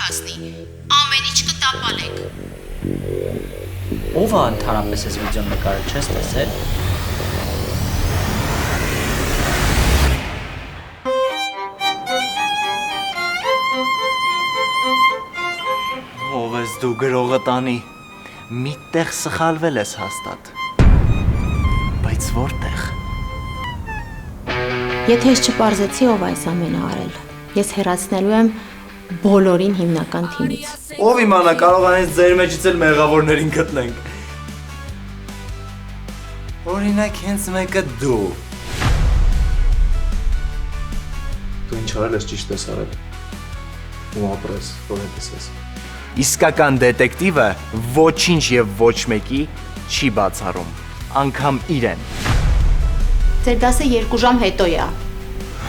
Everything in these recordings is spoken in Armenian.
հասնի, ամեն ինչ կտապալեք։ Ով է ընդհանրապես այս վիդեոն նկարել, չես տեսել։ Ով ես դու գրողը տանի, միտեղ սխալվել ես հաստատ, բայց որտեղ։ Եթե ես չպարզեցի ով այս ամենը արել, ես հեռացնելու եմ բոլորին հիմնական թիմից։ Ով իմանա, կարող անից ձեր մեջից էլ մեղավորներին գտնենք։ Օրինակ հենց մեկը դու։ Դու ինչ արել ես ճիշտ ես արել։ Ու ապրես, որ հետս ես։ Իսկական դետեկտիվը ոչինչ եւ ոչ մեկի չի բացառում, անգամ իրեն։ Ձեր դասը 2 ժամ հետո է։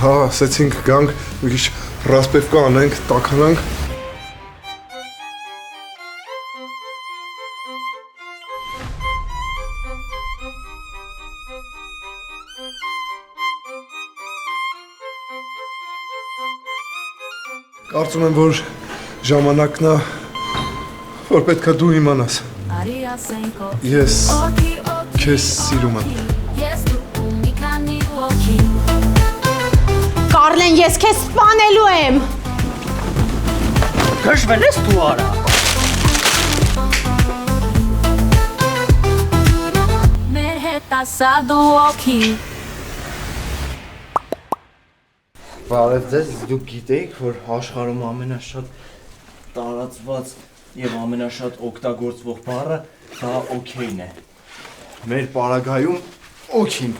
Հա, ասեցինք գանք, մի քիչ ռասպևկա անենք, տաքանանք։ Կարծում եմ, որ ժամանակն է, որ պետքա դու իմանաս։ Ես քեզ սիրում եմ։ Կարլեն, ես քեզ սպանելու եմ։ Գժվել ես դու արա։ Մեր հետ ասա դու օքի։ Բարև ձեզ, դուք գիտեիք, որ աշխարհում ամենաշատ տարածված եւ ամենաշատ օգտագործվող բառը դա օքեյն է։ Մեր պարագայում օքին։